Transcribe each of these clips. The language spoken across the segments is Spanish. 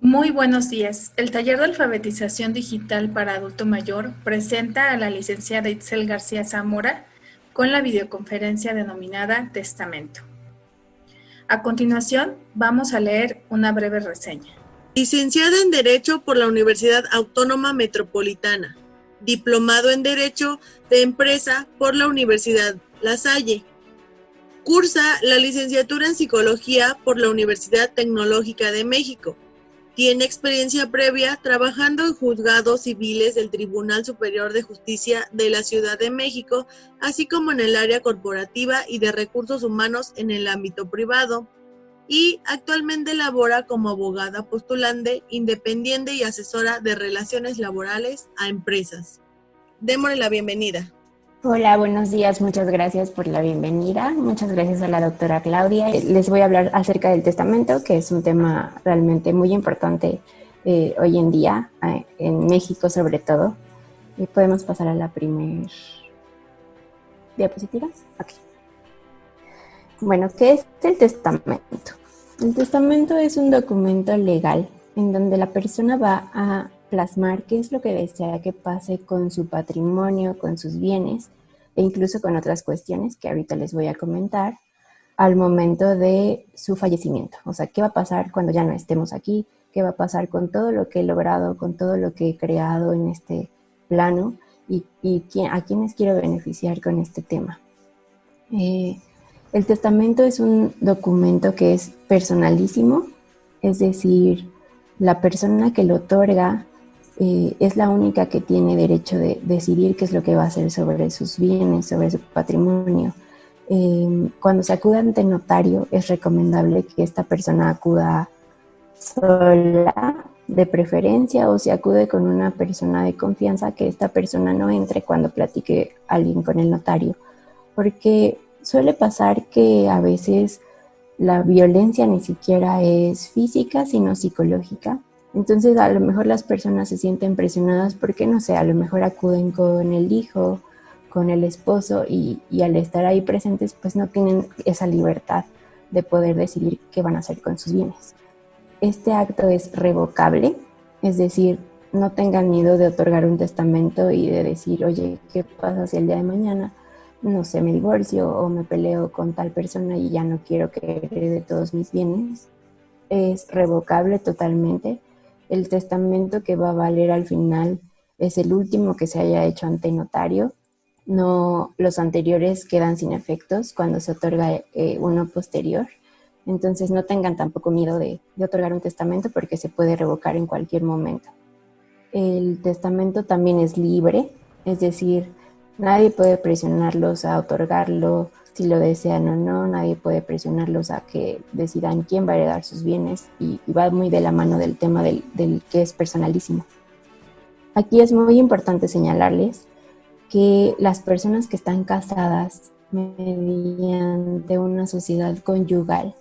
Muy buenos días. El taller de alfabetización digital para adulto mayor presenta a la licenciada Itzel García Zamora con la videoconferencia denominada Testamento. A continuación, vamos a leer una breve reseña. Licenciada en Derecho por la Universidad Autónoma Metropolitana. Diplomado en Derecho de Empresa por la Universidad La Salle. Cursa la licenciatura en Psicología por la Universidad Tecnológica de México. Tiene experiencia previa trabajando en juzgados civiles del Tribunal Superior de Justicia de la Ciudad de México, así como en el área corporativa y de recursos humanos en el ámbito privado. Y actualmente labora como abogada postulante, independiente y asesora de relaciones laborales a empresas. Démosle la bienvenida. Hola, buenos días. Muchas gracias por la bienvenida. Muchas gracias a la doctora Claudia. Les voy a hablar acerca del testamento, que es un tema realmente muy importante hoy en día, en México sobre todo. Y podemos pasar a la primera diapositiva. Ok. Bueno, ¿qué es el testamento? El testamento es un documento legal en donde la persona va a plasmar qué es lo que desea que pase con su patrimonio, con sus bienes e incluso con otras cuestiones que ahorita les voy a comentar al momento de su fallecimiento. O sea, ¿qué va a pasar cuando ya no estemos aquí? ¿Qué va a pasar con todo lo que he logrado, con todo lo que he creado en este plano y a quiénes quiero beneficiar con este tema? El testamento es un documento que es personalísimo, es decir, la persona que lo otorga es la única que tiene derecho de decidir qué es lo que va a hacer sobre sus bienes, sobre su patrimonio. Cuando se acude ante notario, es recomendable que esta persona acuda sola, de preferencia, o si acude con una persona de confianza, que esta persona no entre cuando platique alguien con el notario, porque suele pasar que a veces la violencia ni siquiera es física, sino psicológica. Entonces a lo mejor las personas se sienten presionadas porque, no sé, a lo mejor acuden con el hijo, con el esposo y al estar ahí presentes pues no tienen esa libertad de poder decidir qué van a hacer con sus bienes. Este acto es revocable, es decir, no tengan miedo de otorgar un testamento y de decir, oye, ¿qué pasa si el día de mañana, no sé, me divorcio o me peleo con tal persona y ya no quiero que herede todos mis bienes? Es revocable totalmente. El testamento que va a valer al final es el último que se haya hecho ante notario. No, los anteriores quedan sin efectos cuando se otorga uno posterior. Entonces no tengan tampoco miedo de otorgar un testamento porque se puede revocar en cualquier momento. El testamento también es libre, es decir, nadie puede presionarlos a otorgarlo si lo desean o no, nadie puede presionarlos a que decidan quién va a heredar sus bienes y va muy de la mano del tema del que es personalísimo. Aquí es muy importante señalarles que las personas que están casadas mediante una sociedad conyugal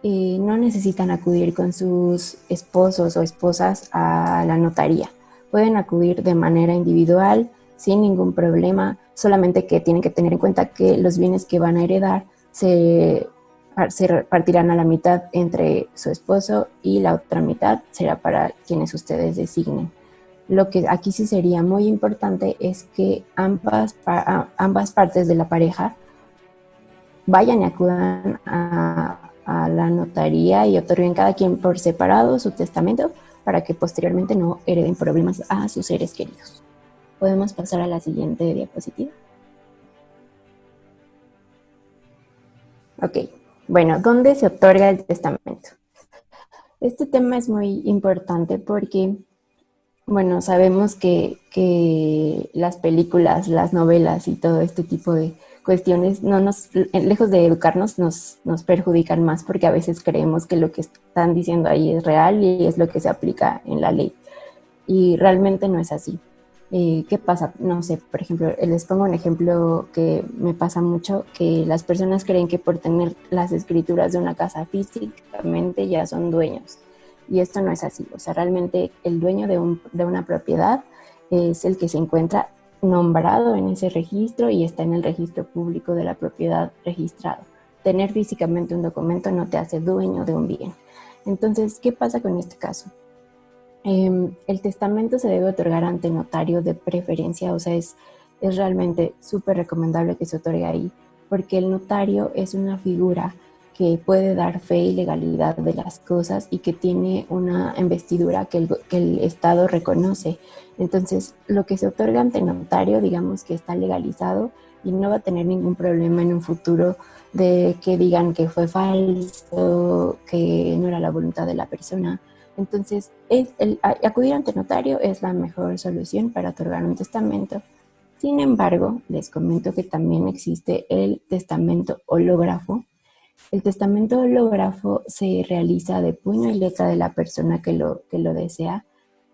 no necesitan acudir con sus esposos o esposas a la notaría. Pueden acudir de manera individual, sin ningún problema, solamente que tienen que tener en cuenta que los bienes que van a heredar se repartirán a la mitad entre su esposo y la otra mitad será para quienes ustedes designen. Lo que aquí sí sería muy importante es que ambas partes de la pareja vayan y acudan a la notaría y otorguen cada quien por separado su testamento para que posteriormente no hereden problemas a sus seres queridos. Podemos pasar a la siguiente diapositiva. Ok, bueno, ¿dónde se otorga el testamento? Este tema es muy importante porque, bueno, sabemos que las películas, las novelas y todo este tipo de cuestiones, lejos de educarnos, nos perjudican más porque a veces creemos que lo que están diciendo ahí es real y es lo que se aplica en la ley. Y realmente no es así. ¿Qué pasa? No sé, por ejemplo, les pongo un ejemplo que me pasa mucho, que las personas creen que por tener las escrituras de una casa físicamente ya son dueños. Y esto no es así. O sea, realmente el dueño de una propiedad es el que se encuentra nombrado en ese registro y está en el registro público de la propiedad registrado. Tener físicamente un documento no te hace dueño de un bien. Entonces, ¿qué pasa con este caso? El testamento se debe otorgar ante notario de preferencia, o sea, es realmente súper recomendable que se otorgue ahí, porque el notario es una figura que puede dar fe y legalidad de las cosas y que tiene una investidura que el Estado reconoce. Entonces, lo que se otorga ante notario, digamos que está legalizado y no va a tener ningún problema en un futuro de que digan que fue falso, que no era la voluntad de la persona. Entonces, acudir ante notario es la mejor solución para otorgar un testamento. Sin embargo, les comento que también existe el testamento hológrafo. El testamento hológrafo se realiza de puño y letra de la persona que lo desea,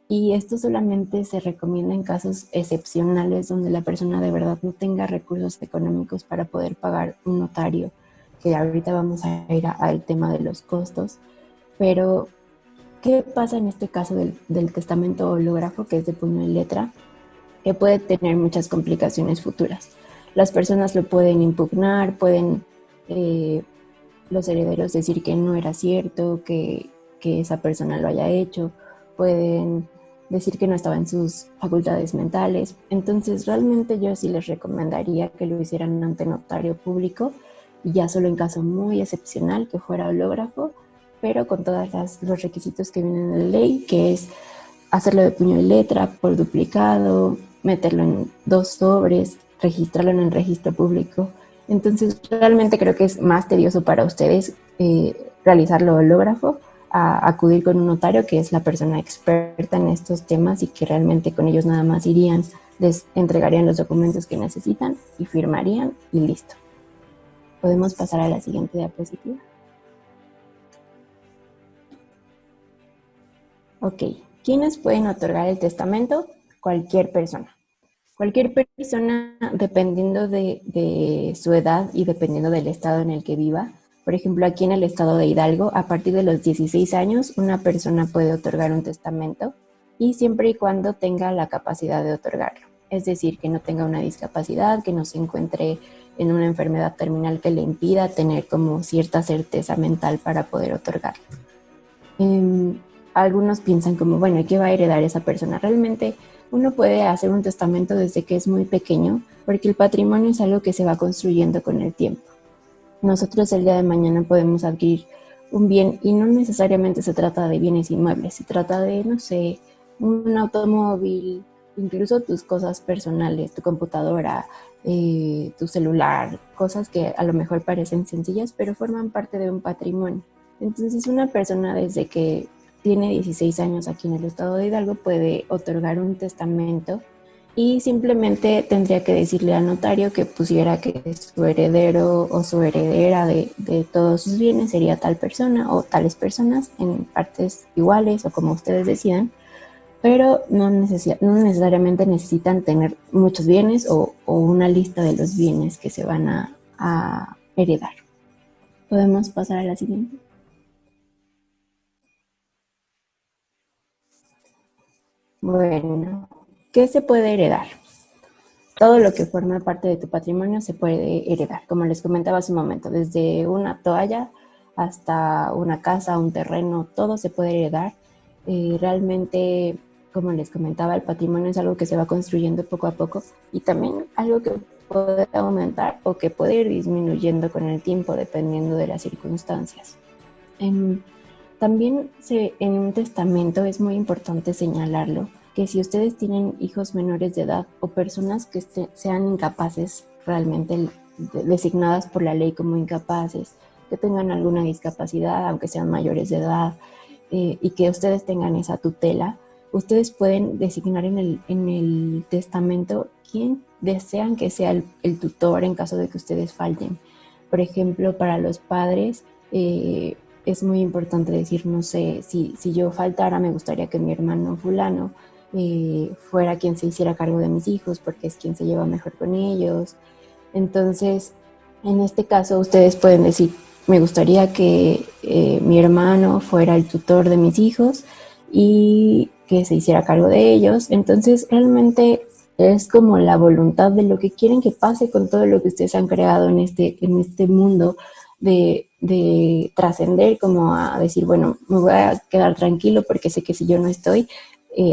y esto solamente se recomienda en casos excepcionales donde la persona de verdad no tenga recursos económicos para poder pagar un notario, que ahorita vamos a ir al tema de los costos. Pero ¿qué pasa en este caso del testamento hológrafo, que es de puño y letra? Que puede tener muchas complicaciones futuras. Las personas lo pueden impugnar, pueden los herederos decir que no era cierto, que esa persona lo haya hecho, pueden decir que no estaba en sus facultades mentales. Entonces, realmente yo sí les recomendaría que lo hicieran ante notario público, y ya solo en caso muy excepcional que fuera hológrafo, pero con todos los requisitos que vienen en la ley, que es hacerlo de puño y letra, por duplicado, meterlo en 2 sobres, registrarlo en el registro público. Entonces, realmente creo que es más tedioso para ustedes realizarlo hológrafo a acudir con un notario, que es la persona experta en estos temas y que realmente con ellos nada más irían, les entregarían los documentos que necesitan y firmarían y listo. Podemos pasar a la siguiente diapositiva. Ok, ¿quiénes pueden otorgar el testamento? Cualquier persona. Cualquier persona, dependiendo de su edad y dependiendo del estado en el que viva. Por ejemplo, aquí en el estado de Hidalgo, a partir de los 16 años, una persona puede otorgar un testamento, y siempre y cuando tenga la capacidad de otorgarlo. Es decir, que no tenga una discapacidad, que no se encuentre en una enfermedad terminal que le impida tener como cierta certeza mental para poder otorgarlo. Algunos piensan como, bueno, ¿qué va a heredar esa persona? Realmente uno puede hacer un testamento desde que es muy pequeño, porque el patrimonio es algo que se va construyendo con el tiempo. Nosotros el día de mañana podemos adquirir un bien, y no necesariamente se trata de bienes inmuebles, se trata de, no sé, un automóvil, incluso tus cosas personales, tu computadora, tu celular, cosas que a lo mejor parecen sencillas, pero forman parte de un patrimonio. Entonces, una persona desde que tiene 16 años aquí en el estado de Hidalgo puede otorgar un testamento, y simplemente tendría que decirle al notario que pusiera que su heredero o su heredera de todos sus bienes sería tal persona o tales personas en partes iguales o como ustedes decidan, pero no necesariamente necesitan tener muchos bienes o una lista de los bienes que se van a heredar. ¿Podemos pasar a la siguiente? Bueno, ¿qué se puede heredar? Todo lo que forma parte de tu patrimonio se puede heredar, como les comentaba hace un momento, desde una toalla hasta una casa, un terreno, todo se puede heredar. Realmente, como les comentaba, el patrimonio es algo que se va construyendo poco a poco, y también algo que puede aumentar o que puede ir disminuyendo con el tiempo, dependiendo de las circunstancias. También en un testamento es muy importante señalarlo, que si ustedes tienen hijos menores de edad o personas que sean incapaces, realmente designadas por la ley como incapaces, que tengan alguna discapacidad, aunque sean mayores de edad, y que ustedes tengan esa tutela, ustedes pueden designar en el testamento quién desean que sea el tutor en caso de que ustedes falten. Por ejemplo, para los padres, es muy importante decir, no sé, si yo faltara, me gustaría que mi hermano fulano fuera quien se hiciera cargo de mis hijos, porque es quien se lleva mejor con ellos. Entonces, en este caso, ustedes pueden decir, me gustaría que mi hermano fuera el tutor de mis hijos y que se hiciera cargo de ellos. Entonces, realmente es como la voluntad de lo que quieren que pase con todo lo que ustedes han creado en este mundo de de trascender como a decir, bueno, me voy a quedar tranquilo porque sé que si yo no estoy,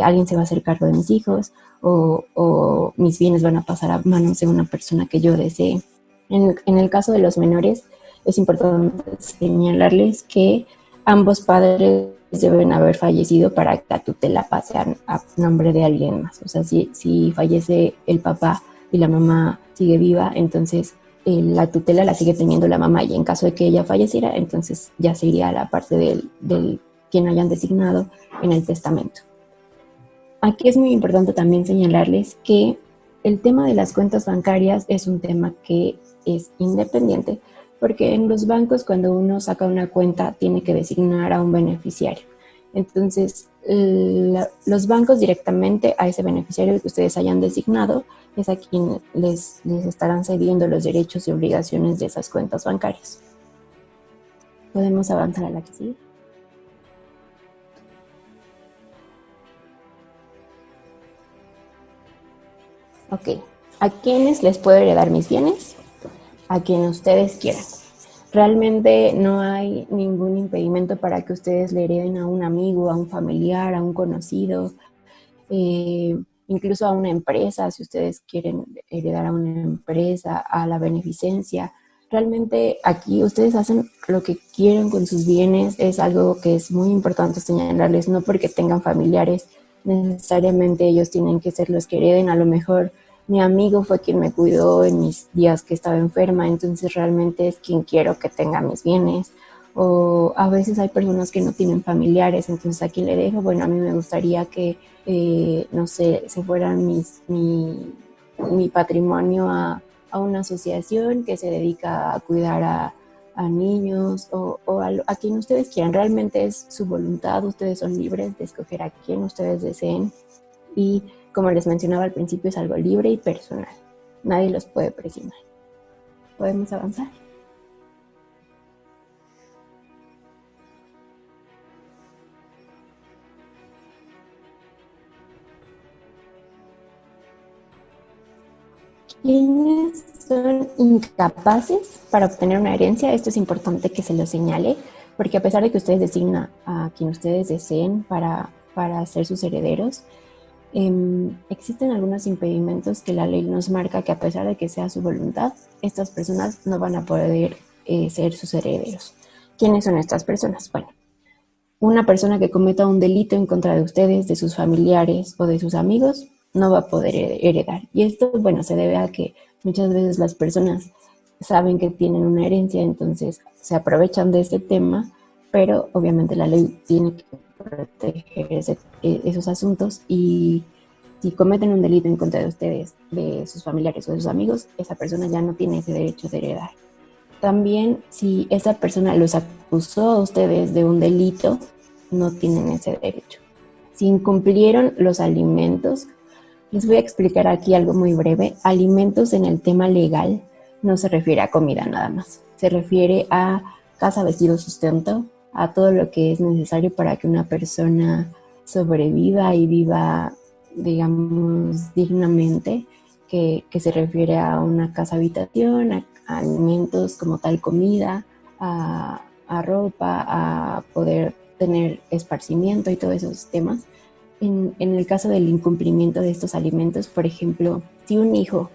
alguien se va a hacer cargo de mis hijos o mis bienes van a pasar a manos de una persona que yo desee. En el caso de los menores, es importante señalarles que ambos padres deben haber fallecido para que la tutela pase a nombre de alguien más. O sea, si fallece el papá y la mamá sigue viva, entonces la tutela la sigue teniendo la mamá, y en caso de que ella falleciera, entonces ya se iría a la parte del quien hayan designado en el testamento. Aquí es muy importante también señalarles que el tema de las cuentas bancarias es un tema que es independiente, porque en los bancos cuando uno saca una cuenta tiene que designar a un beneficiario. Entonces, los bancos directamente a ese beneficiario que ustedes hayan designado es a quien les estarán cediendo los derechos y obligaciones de esas cuentas bancarias. ¿Podemos avanzar a la que sigue? Ok, ¿a quiénes les puedo heredar mis bienes? A quien ustedes quieran. Realmente no hay ningún impedimento para que ustedes le hereden a un amigo, a un familiar, a un conocido, incluso a una empresa, si ustedes quieren heredar a una empresa, a la beneficencia. Realmente aquí ustedes hacen lo que quieren con sus bienes. Es algo que es muy importante señalarles, no porque tengan familiares, necesariamente ellos tienen que ser los que hereden. A lo mejor mi amigo fue quien me cuidó en mis días que estaba enferma, entonces realmente es quien quiero que tenga mis bienes. O a veces hay personas que no tienen familiares, entonces a quien le dejo, bueno, a mí me gustaría que, no sé, se fueran mi patrimonio a una asociación que se dedica a cuidar a niños o a quien ustedes quieran. Realmente es su voluntad, ustedes son libres de escoger a quien ustedes deseen, y como les mencionaba al principio, es algo libre y personal. Nadie los puede presionar. ¿Podemos avanzar? ¿Quiénes son incapaces para obtener una herencia? Esto es importante que se lo señale, porque a pesar de que ustedes designan a quien ustedes deseen para ser sus herederos, existen algunos impedimentos que la ley nos marca, que a pesar de que sea su voluntad, estas personas no van a poder ser sus herederos. ¿Quiénes son estas personas? Bueno, una persona que cometa un delito en contra de ustedes, de sus familiares o de sus amigos, no va a poder heredar. Y esto, bueno, se debe a que muchas veces las personas saben que tienen una herencia, entonces se aprovechan de este tema, pero obviamente la ley tiene que proteger esos asuntos, y si cometen un delito en contra de ustedes, de sus familiares o de sus amigos, esa persona ya no tiene ese derecho de heredar. También, si esa persona los acusó a ustedes de un delito, no tienen ese derecho. Si incumplieron los alimentos, les voy a explicar aquí algo muy breve. Alimentos en el tema legal no se refiere a comida nada más. Se refiere a casa, vestido, sustento, a todo lo que es necesario para que una persona sobreviva y viva, digamos, dignamente, que se refiere a una casa, habitación, a alimentos como tal, comida, a ropa, a poder tener esparcimiento y todos esos temas. En el caso del incumplimiento de estos alimentos, por ejemplo, si un hijo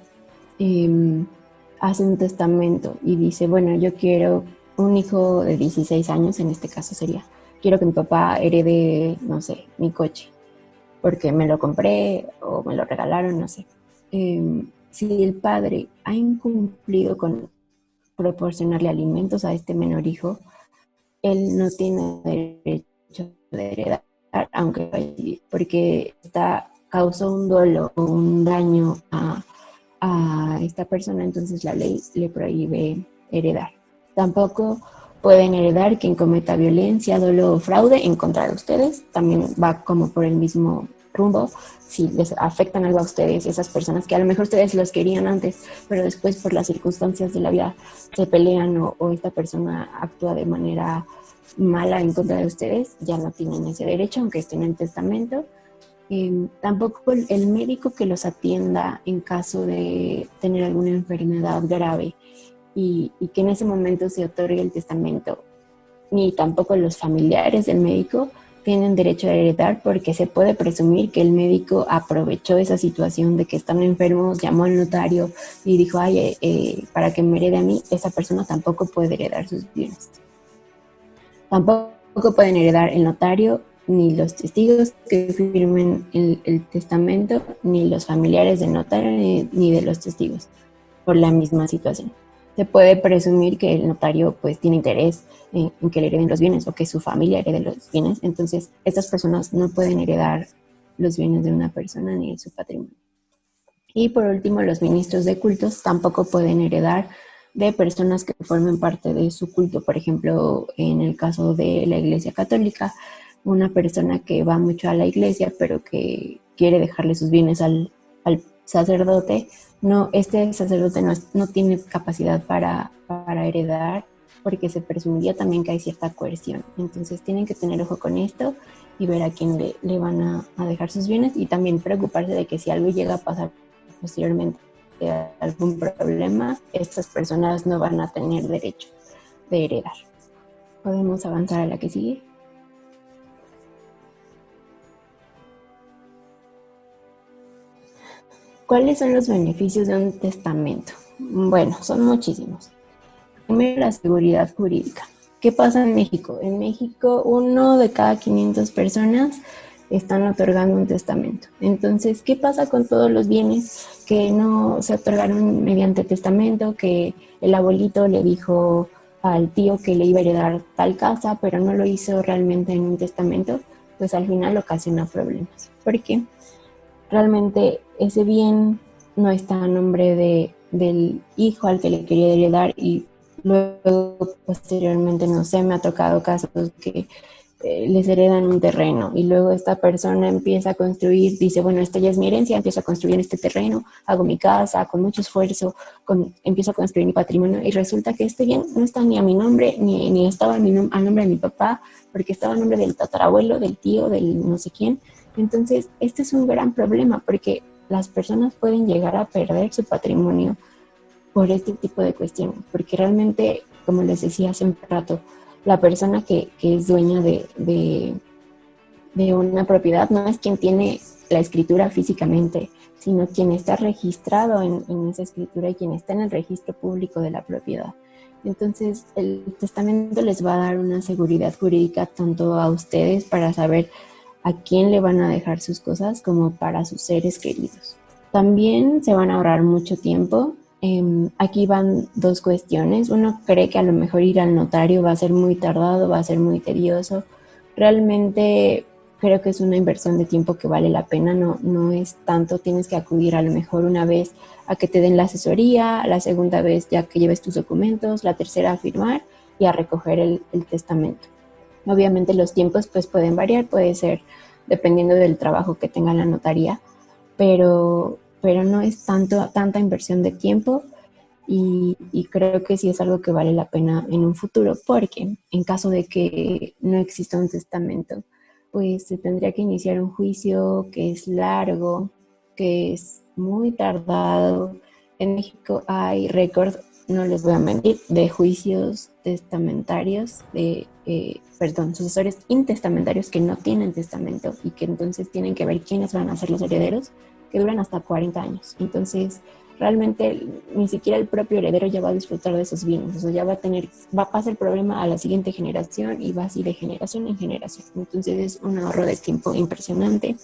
hace un testamento y dice, bueno, yo quiero un hijo de 16 años, en este caso sería, quiero que mi papá herede, no sé, mi coche, porque me lo compré o me lo regalaron, no sé. Si el padre ha incumplido con proporcionarle alimentos a este menor hijo, él no tiene derecho de heredar, aunque porque causó un dolo o un daño a esta persona, entonces la ley le prohíbe heredar. Tampoco pueden heredar quien cometa violencia, dolo o fraude en contra de ustedes. También va como por el mismo rumbo. Si les afectan algo a ustedes, esas personas que a lo mejor ustedes los querían antes, pero después por las circunstancias de la vida se pelean o esta persona actúa de manera mala en contra de ustedes, ya no tienen ese derecho, aunque estén en testamento. Tampoco el médico que los atienda en caso de tener alguna enfermedad grave y que en ese momento se otorgue el testamento, ni tampoco los familiares del médico tienen derecho a heredar, porque se puede presumir que el médico aprovechó esa situación de que están enfermos, llamó al notario y dijo, ay, para que me herede a mí, esa persona tampoco puede heredar sus bienes. Tampoco pueden heredar el notario, ni los testigos que firmen el testamento, ni los familiares del notario, ni de los testigos, por la misma situación. Se puede presumir que el notario pues tiene interés en que le hereden los bienes o que su familia herede los bienes. Entonces, estas personas no pueden heredar los bienes de una persona ni su patrimonio. Y por último, los ministros de cultos tampoco pueden heredar de personas que formen parte de su culto. Por ejemplo, en el caso de la Iglesia Católica, una persona que va mucho a la iglesia pero que quiere dejarle sus bienes al sacerdote, este sacerdote no tiene capacidad para heredar, porque se presumiría también que hay cierta coerción. Entonces tienen que tener ojo con esto y ver a quién le van a dejar sus bienes, y también preocuparse de que si algo llega a pasar posteriormente, algún problema, estas personas no van a tener derecho de heredar. ¿Podemos avanzar a la que sigue? ¿Cuáles son los beneficios de un testamento? Bueno, son muchísimos. Primero, la seguridad jurídica. ¿Qué pasa en México? En México, 1 de cada 500 personas están otorgando un testamento. Entonces, ¿qué pasa con todos los bienes que no se otorgaron mediante testamento? Que el abuelito le dijo al tío que le iba a heredar tal casa, pero no lo hizo realmente en un testamento, pues al final ocasiona problemas. ¿Por qué? Realmente ese bien no está a nombre del hijo al que le quería heredar, y luego posteriormente, no sé, me ha tocado casos que les heredan un terreno y luego esta persona empieza a construir, dice, bueno, esta ya es mi herencia, empiezo a construir en este terreno, hago mi casa con mucho esfuerzo, empiezo a construir mi patrimonio, y resulta que este bien no está ni a mi nombre, ni estaba a nombre de mi papá, porque estaba a nombre del tatarabuelo, del tío, del no sé quién. Entonces, este es un gran problema, porque las personas pueden llegar a perder su patrimonio por este tipo de cuestiones, porque realmente, como les decía hace un rato, la persona que es dueña de una propiedad no es quien tiene la escritura físicamente, sino quien está registrado en esa escritura y quien está en el registro público de la propiedad. Entonces, el testamento les va a dar una seguridad jurídica tanto a ustedes para saber a quién le van a dejar sus cosas, como para sus seres queridos. También se van a ahorrar mucho tiempo. Aquí van dos cuestiones. Uno cree que a lo mejor ir al notario va a ser muy tardado, va a ser muy tedioso. Realmente creo que es una inversión de tiempo que vale la pena, no es tanto. Tienes que acudir a lo mejor una vez a que te den la asesoría, la segunda vez ya que lleves tus documentos, la tercera a firmar y a recoger el testamento. Obviamente los tiempos pues pueden variar, puede ser dependiendo del trabajo que tenga la notaría, pero no es tanta inversión de tiempo, y creo que sí es algo que vale la pena en un futuro, porque en caso de que no exista un testamento, pues se tendría que iniciar un juicio que es largo, que es muy tardado. En México hay récord, no les voy a mentir, de juicios testamentarios, sucesores intestamentarios que no tienen testamento y que entonces tienen que ver quiénes van a ser los herederos, que duran hasta 40 años. Entonces, realmente ni siquiera el propio heredero ya va a disfrutar de esos bienes, o sea, ya va a pasar el problema a la siguiente generación y va así de generación en generación. Entonces es un ahorro de tiempo impresionante.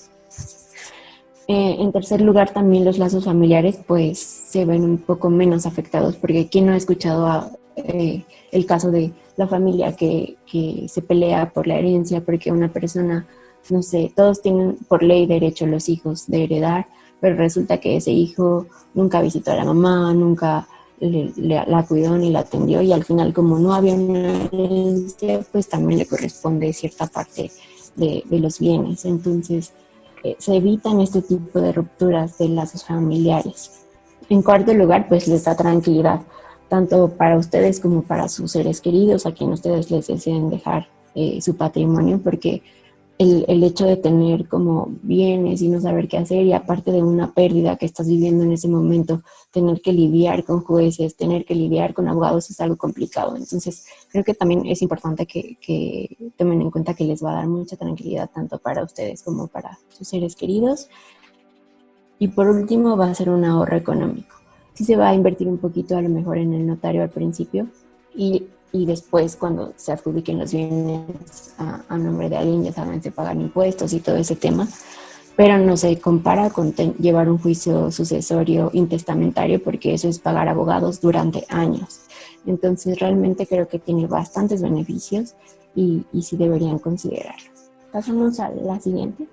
En tercer lugar, también los lazos familiares pues se ven un poco menos afectados, porque ¿quién no ha escuchado el caso de la familia que se pelea por la herencia porque una persona, no sé, todos tienen por ley derecho los hijos de heredar, pero resulta que ese hijo nunca visitó a la mamá, nunca la cuidó ni la atendió, y al final, como no había una herencia, pues también le corresponde cierta parte de los bienes. Entonces se evitan este tipo de rupturas de lazos familiares. En cuarto lugar, pues les da tranquilidad, tanto para ustedes como para sus seres queridos, a quien ustedes les deseen dejar su patrimonio, porque el hecho de tener como bienes y no saber qué hacer, y aparte de una pérdida que estás viviendo en ese momento, tener que lidiar con jueces, tener que lidiar con abogados es algo complicado. Entonces, creo que también es importante que tomen en cuenta que les va a dar mucha tranquilidad tanto para ustedes como para sus seres queridos. Y por último, va a ser un ahorro económico. Sí se va a invertir un poquito a lo mejor en el notario al principio, y después cuando se adjudiquen los bienes a nombre de alguien, ya saben, se pagan impuestos y todo ese tema, pero no se compara con llevar un juicio sucesorio intestamentario, porque eso es pagar abogados durante años. Entonces realmente creo que tiene bastantes beneficios y sí deberían considerarlo. Pasamos a la siguiente.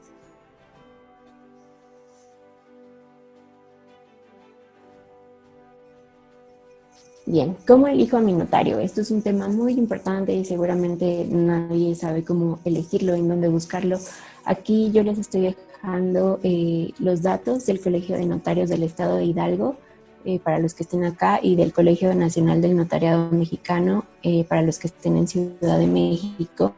Bien, ¿cómo elijo a mi notario? Esto es un tema muy importante y seguramente nadie sabe cómo elegirlo, en dónde buscarlo. Aquí yo les estoy dejando los datos del Colegio de Notarios del Estado de Hidalgo, para los que estén acá, y del Colegio Nacional del Notariado Mexicano, para los que estén en Ciudad de México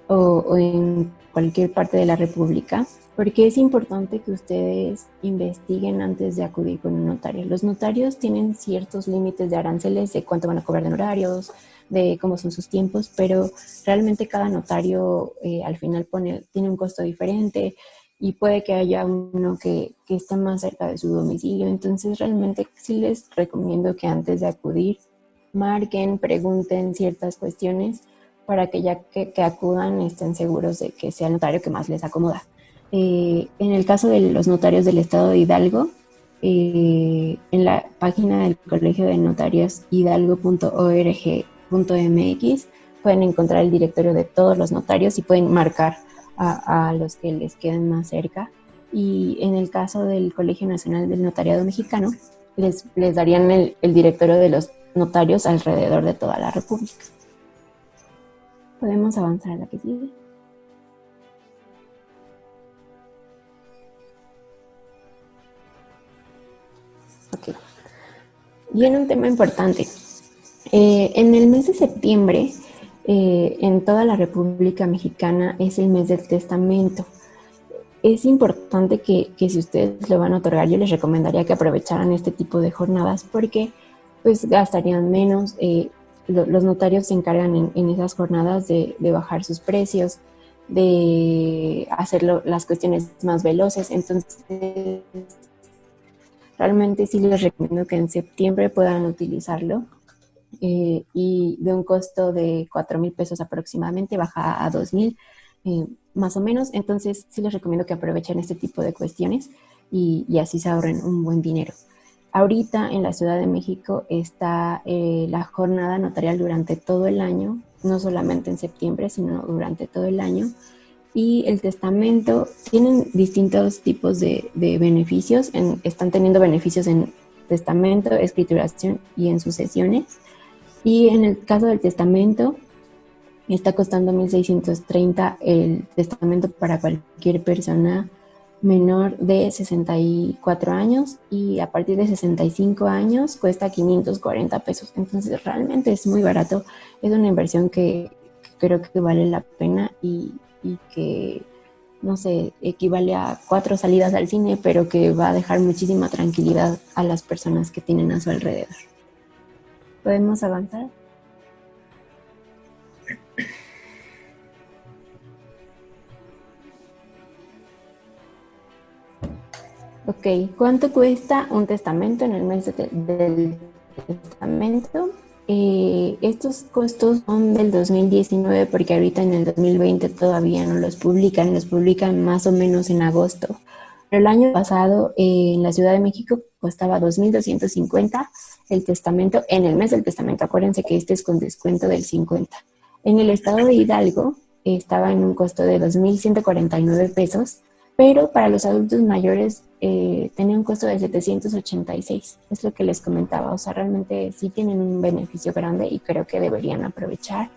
o en cualquier parte de la República, porque es importante que ustedes investiguen antes de acudir con un notario. Los notarios tienen ciertos límites de aranceles, de cuánto van a cobrar de honorarios, de cómo son sus tiempos, pero realmente cada notario al final tiene un costo diferente, y puede que haya uno que esté más cerca de su domicilio. Entonces realmente sí les recomiendo que antes de acudir marquen, pregunten ciertas cuestiones para que ya que acudan estén seguros de que sea el notario que más les acomoda. En el caso de los notarios del Estado de Hidalgo, en la página del Colegio de Notarios hidalgo.org.mx pueden encontrar el directorio de todos los notarios y pueden marcar a los que les queden más cerca. Y en el caso del Colegio Nacional del Notariado Mexicano, les darían el directorio de los notarios alrededor de toda la República. Podemos avanzar a la que sigue. Ok. Viene un tema importante. En el mes de septiembre, en toda la República Mexicana, es el mes del testamento. Es importante que si ustedes lo van a otorgar, yo les recomendaría que aprovecharan este tipo de jornadas, porque pues gastarían menos. Los notarios se encargan en esas jornadas de bajar sus precios, de hacer las cuestiones más veloces. Entonces, realmente sí les recomiendo que en septiembre puedan utilizarlo, y de un costo de 4,000 pesos aproximadamente baja a 2,000 más o menos. Entonces sí les recomiendo que aprovechen este tipo de cuestiones y así se ahorren un buen dinero. Ahorita en la Ciudad de México está la jornada notarial durante todo el año, no solamente en septiembre, sino durante todo el año. Y el testamento, tienen distintos tipos de beneficios. Están teniendo beneficios en testamento, escrituración y en sucesiones. Y en el caso del testamento, está costando 1,630 el testamento para cualquier persona menor de 64 años, y a partir de 65 años cuesta 540 pesos. Entonces realmente es muy barato. Es una inversión que creo que vale la pena y que, no sé, equivale a 4 salidas al cine, pero que va a dejar muchísima tranquilidad a las personas que tienen a su alrededor. ¿Podemos avanzar? Ok, ¿cuánto cuesta un testamento en el mes del testamento? Estos costos son del 2019, porque ahorita en el 2020 todavía no los publican más o menos en agosto. Pero el año pasado en la Ciudad de México costaba 2,250 el testamento en el mes del testamento. Acuérdense que este es con descuento del 50. En el estado de Hidalgo estaba en un costo de 2,149 pesos, pero para los adultos mayores tenía un costo de 786. Es lo que les comentaba. O sea, realmente sí tienen un beneficio grande y creo que deberían aprovechar.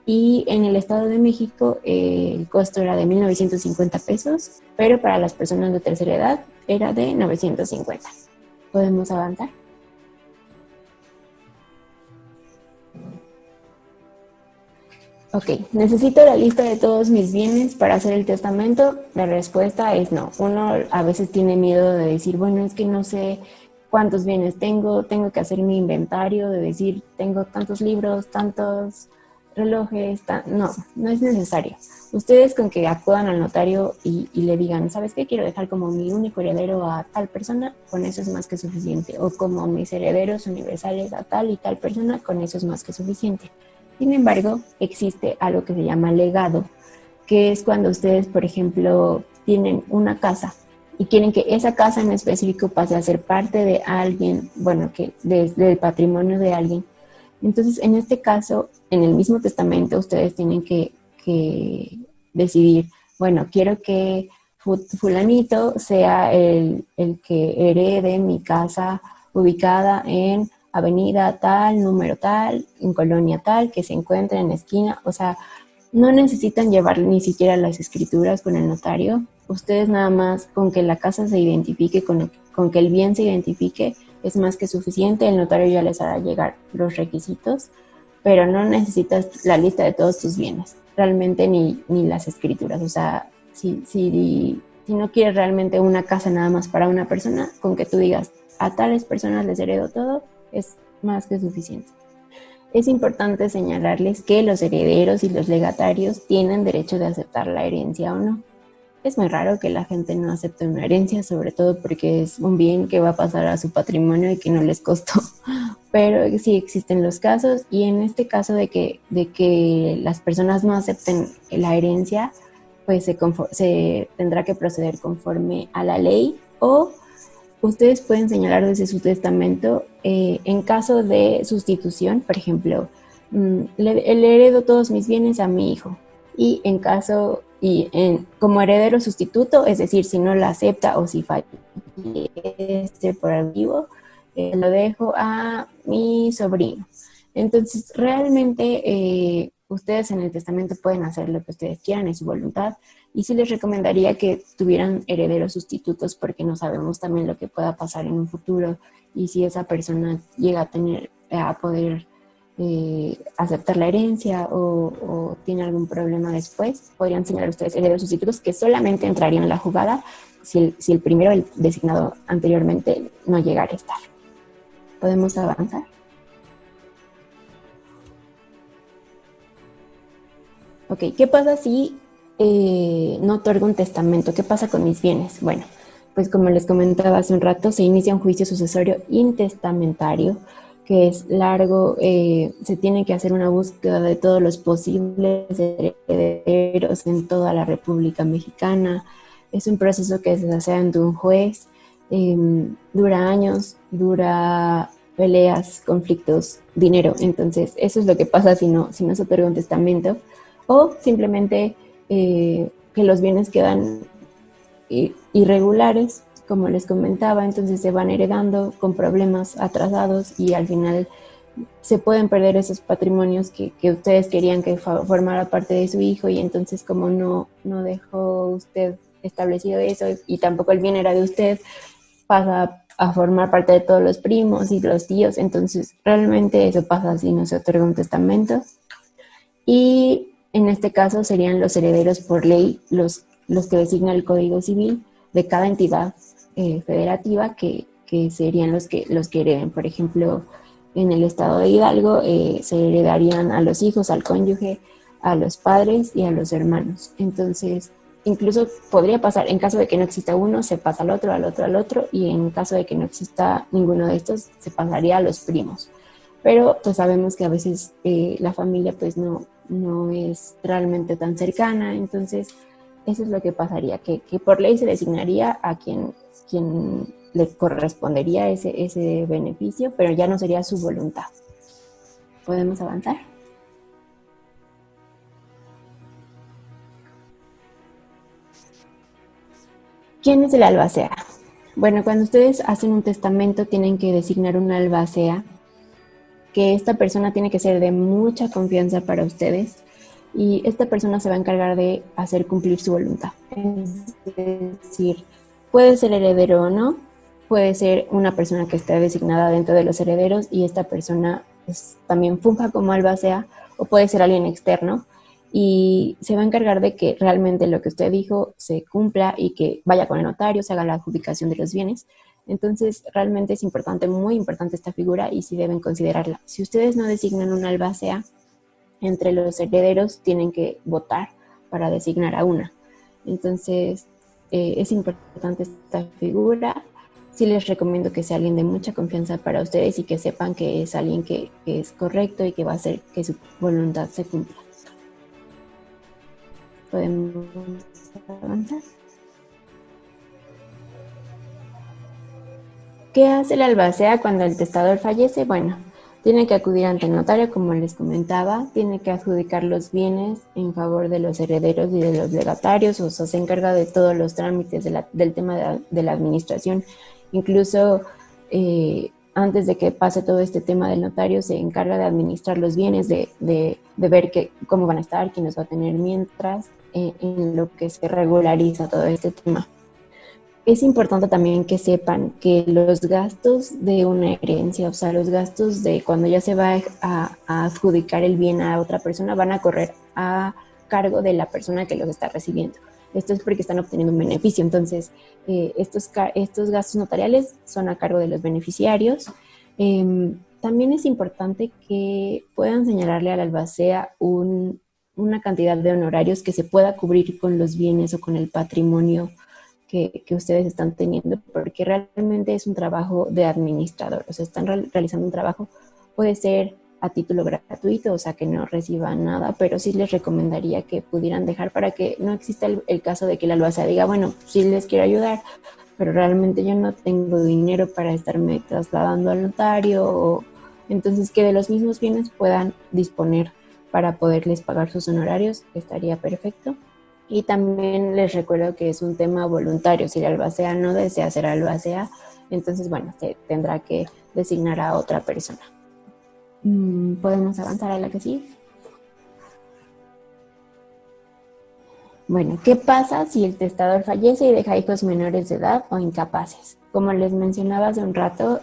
Y en el Estado de México el costo era de 1,950 pesos, pero para las personas de tercera edad era de 950. ¿Podemos avanzar? Ok, ¿necesito la lista de todos mis bienes para hacer el testamento? La respuesta es no. Uno a veces tiene miedo de decir, bueno, es que no sé cuántos bienes tengo que hacer mi inventario, de decir, tengo tantos libros, tantos relojes, no es necesario. Ustedes con que acudan al notario y le digan, ¿sabes qué? Quiero dejar como mi único heredero a tal persona, con eso es más que suficiente. O como mis herederos universales a tal y tal persona, con eso es más que suficiente. Sin embargo, existe algo que se llama legado, que es cuando ustedes, por ejemplo, tienen una casa y quieren que esa casa en específico pase a ser parte de alguien, bueno, que del patrimonio de alguien. Entonces, en este caso, en el mismo testamento, ustedes tienen que decidir, bueno, quiero que fulanito sea el que herede mi casa ubicada en avenida tal, número tal, en colonia tal, que se encuentra en la esquina. O sea, no necesitan llevar ni siquiera las escrituras con el notario. Ustedes nada más con que la casa se identifique, con que el bien se identifique, es más que suficiente. El notario ya les hará llegar los requisitos, pero no necesitas la lista de todos tus bienes, realmente ni las escrituras. O sea, si no quieres realmente una casa nada más para una persona, con que tú digas, a tales personas les heredo todo, es más que suficiente. Es importante señalarles que los herederos y los legatarios tienen derecho de aceptar la herencia o no. Es muy raro que la gente no acepte una herencia, sobre todo porque es un bien que va a pasar a su patrimonio y que no les costó. Pero sí existen los casos, y en este caso de que las personas no acepten la herencia, pues se tendrá que proceder conforme a la ley, o ustedes pueden señalar desde su testamento en caso de sustitución. Por ejemplo, le heredo todos mis bienes a mi hijo, y como heredero sustituto, es decir, si no la acepta o si fallece por algo vivo, lo dejo a mi sobrino. Entonces, realmente ustedes en el testamento pueden hacer lo que ustedes quieran, es su voluntad. Y sí les recomendaría que tuvieran herederos sustitutos, porque no sabemos también lo que pueda pasar en un futuro, y si esa persona llega a poder aceptar la herencia o tiene algún problema después, podrían señalar ustedes herederos sustitutos que solamente entrarían en la jugada si el primero, el designado anteriormente, no llegara a estar. ¿Podemos avanzar? Ok, ¿qué pasa si no otorgo un testamento? ¿Qué pasa con mis bienes? Bueno, pues como les comentaba hace un rato, se inicia un juicio sucesorio intestamentario, que es largo. Se tiene que hacer una búsqueda de todos los posibles herederos en toda la República Mexicana. Es un proceso que se hace ante un juez, dura años, dura peleas, conflictos, dinero. Entonces, eso es lo que pasa si no se otorga un testamento, o simplemente que los bienes quedan irregulares, como les comentaba. Entonces se van heredando con problemas atrasados, y al final se pueden perder esos patrimonios que ustedes querían que formara parte de su hijo, y entonces como no dejó usted establecido eso, y tampoco el bien era de usted, pasa a formar parte de todos los primos y los tíos. Entonces realmente eso pasa si no se otorga un testamento. Y en este caso serían los herederos por ley los que designa el Código Civil de cada entidad federativa, que serían los que hereden. Por ejemplo, en el estado de Hidalgo se heredarían a los hijos, al cónyuge, a los padres y a los hermanos. Entonces, incluso podría pasar, en caso de que no exista uno, se pasa al otro, al otro, al otro, y en caso de que no exista ninguno de estos, se pasaría a los primos. Pero pues sabemos que a veces la familia pues no es realmente tan cercana. Entonces eso es lo que pasaría, que por ley se designaría a quien le correspondería ese beneficio, pero ya no sería su voluntad. ¿Podemos avanzar? ¿Quién es el albacea? Bueno, cuando ustedes hacen un testamento tienen que designar un albacea, que esta persona tiene que ser de mucha confianza para ustedes, y esta persona se va a encargar de hacer cumplir su voluntad. Es decir, puede ser heredero o no, puede ser una persona que esté designada dentro de los herederos y esta persona también funja como albacea, o puede ser alguien externo. y se va a encargar de que realmente lo que usted dijo se cumpla y que vaya con el notario, se haga la adjudicación de los bienes. Entonces, realmente es importante, muy importante esta figura y sí deben considerarla. Si ustedes no designan una albacea, entre los herederos tienen que votar para designar a una. Entonces, es importante esta figura. Sí les recomiendo que sea alguien de mucha confianza para ustedes y que sepan que es alguien que es correcto y que va a hacer que su voluntad se cumpla. ¿Podemos avanzar? ¿Qué hace la albacea cuando el testador fallece? Bueno, tiene que acudir ante el notario, como les comentaba, tiene que adjudicar los bienes en favor de los herederos y de los legatarios, o sea, se encarga de todos los trámites del tema de la administración. Incluso antes de que pase todo este tema del notario, se encarga de administrar los bienes, de ver cómo van a estar, quién los va a tener mientras, en lo que se regulariza todo este tema. Es importante también que sepan que los gastos de una herencia, o sea, los gastos de cuando ya se va a adjudicar el bien a otra persona, van a correr a cargo de la persona que los está recibiendo. Esto es porque están obteniendo un beneficio. Entonces, estos gastos notariales son a cargo de los beneficiarios. También es importante que puedan señalarle a la albacea una cantidad de honorarios que se pueda cubrir con los bienes o con el patrimonio que ustedes están teniendo, porque realmente es un trabajo de administrador, o sea, están realizando un trabajo, puede ser a título gratuito, o sea, que no reciban nada, pero sí les recomendaría que pudieran dejar para que no exista el caso de que la albacea diga, bueno, sí les quiero ayudar, pero realmente yo no tengo dinero para estarme trasladando al notario, entonces que de los mismos bienes puedan disponer para poderles pagar sus honorarios, estaría perfecto. Y también les recuerdo que es un tema voluntario. Si la albacea no desea ser albacea, entonces, bueno, se tendrá que designar a otra persona. ¿Podemos avanzar a la que sigue? Bueno, ¿qué pasa si el testador fallece y deja hijos menores de edad o incapaces? Como les mencionaba hace un rato,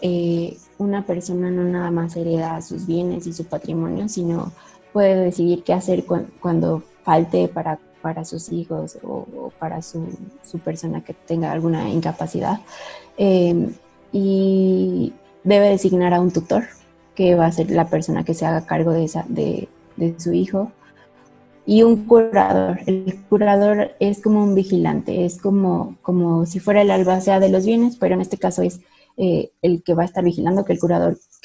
una persona no nada más hereda sus bienes y su patrimonio, sino puede decidir qué hacer cuando falte para sus hijos o para su persona que tenga alguna incapacidad, y debe designar a un tutor que va a ser la persona que se haga cargo de su hijo, y un curador. El curador es como un vigilante, es como si fuera el albacea de los bienes, pero en este caso es el que va a estar vigilando que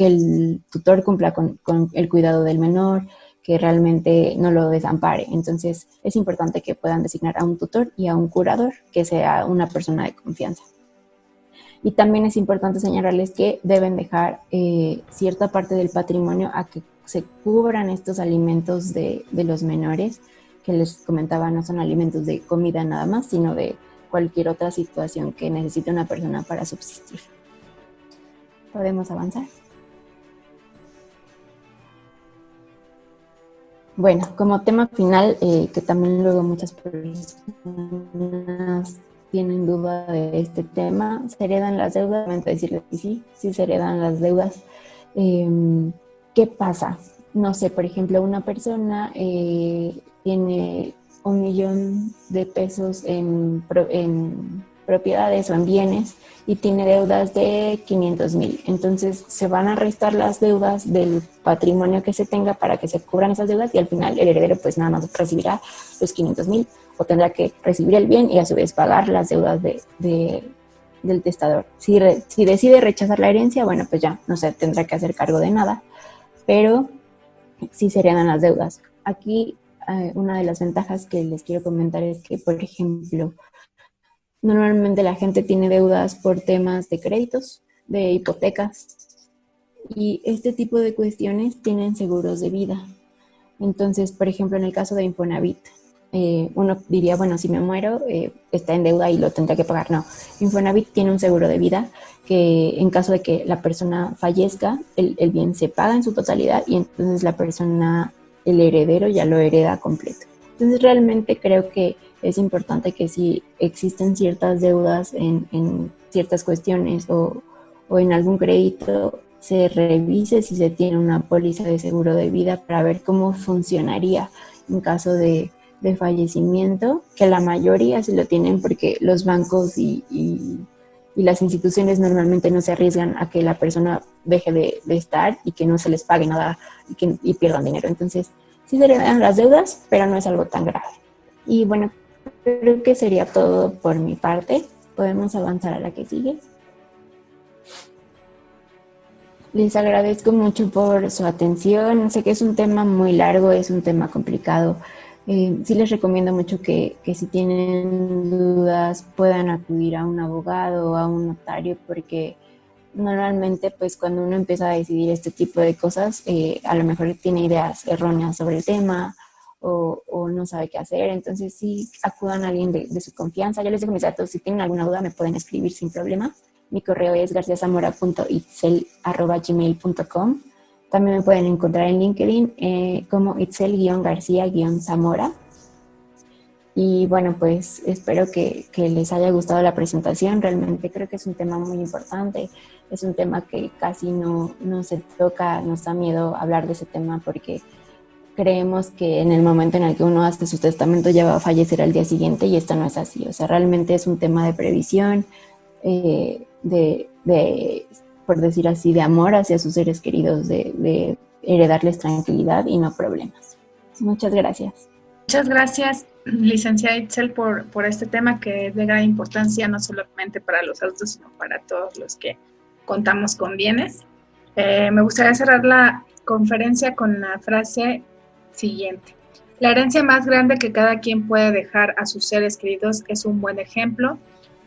el tutor cumpla con el cuidado del menor, que realmente no lo desampare. Entonces es importante que puedan designar a un tutor y a un curador que sea una persona de confianza. Y también es importante señalarles que deben dejar cierta parte del patrimonio a que se cubran estos alimentos de los menores, que les comentaba, no son alimentos de comida nada más, sino de cualquier otra situación que necesite una persona para subsistir. ¿Podemos avanzar? Bueno, como tema final, que también luego muchas personas tienen duda de este tema, ¿se heredan las deudas? Lamento decirles que sí se heredan las deudas. ¿Qué pasa? No sé, por ejemplo, una persona tiene 1 millón de pesos en propiedades o en bienes y tiene deudas de 500,000. Entonces se van a restar las deudas del patrimonio que se tenga para que se cubran esas deudas, y al final el heredero pues nada más recibirá los 500,000 o tendrá que recibir el bien y a su vez pagar las deudas del testador. Si decide rechazar la herencia, bueno, pues ya no se tendrá que hacer cargo de nada, pero sí se heredan las deudas. Aquí una de las ventajas que les quiero comentar es que, por ejemplo, normalmente la gente tiene deudas por temas de créditos, de hipotecas, y este tipo de cuestiones tienen seguros de vida. Entonces, por ejemplo, en el caso de Infonavit, uno diría, bueno, si me muero, está en deuda y lo tendré que pagar. No, Infonavit tiene un seguro de vida que en caso de que la persona fallezca, el bien se paga en su totalidad y entonces la persona, el heredero, ya lo hereda completo. Entonces, realmente creo que es importante que si existen ciertas deudas en ciertas cuestiones o en algún crédito, se revise si se tiene una póliza de seguro de vida para ver cómo funcionaría en caso de fallecimiento, que la mayoría sí lo tienen porque los bancos y las instituciones normalmente no se arriesgan a que la persona deje de estar y que no se les pague nada y pierdan dinero. Entonces, sí se heredan las deudas, pero no es algo tan grave. Y bueno, creo que sería todo por mi parte. Podemos avanzar a la que sigue. Les agradezco mucho por su atención. Sé que es un tema muy largo, es un tema complicado. Sí les recomiendo mucho que si tienen dudas puedan acudir a un abogado o a un notario, porque normalmente pues cuando uno empieza a decidir este tipo de cosas, a lo mejor tiene ideas erróneas sobre el tema o no sabe qué hacer. Entonces sí acudan a alguien de su confianza. Yo les dejo mis datos, si tienen alguna duda me pueden escribir sin problema. Mi correo es garciazamora.itzel@gmail.com. También me pueden encontrar en LinkedIn como Itzel-García-Zamora. Y bueno, pues espero que les haya gustado la presentación. Realmente creo que es un tema muy importante. Es un tema que casi no se toca, nos da miedo hablar de ese tema porque creemos que en el momento en el que uno hace su testamento ya va a fallecer al día siguiente, y esto no es así. O sea, realmente es un tema de previsión, por decir así, de amor hacia sus seres queridos, de heredarles tranquilidad y no problemas. Muchas gracias. Muchas gracias, licenciada Itzel, por este tema que es de gran importancia, no solamente para los adultos, sino para todos los que contamos con bienes. Me gustaría cerrar la conferencia con la frase siguiente. La herencia más grande que cada quien puede dejar a sus seres queridos es un buen ejemplo,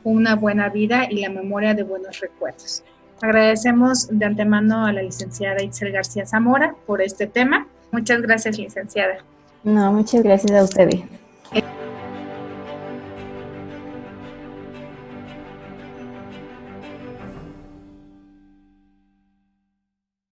una buena vida y la memoria de buenos recuerdos. Agradecemos de antemano a la licenciada Itzel García Zamora por este tema. Muchas gracias, licenciada. No, muchas gracias a ustedes.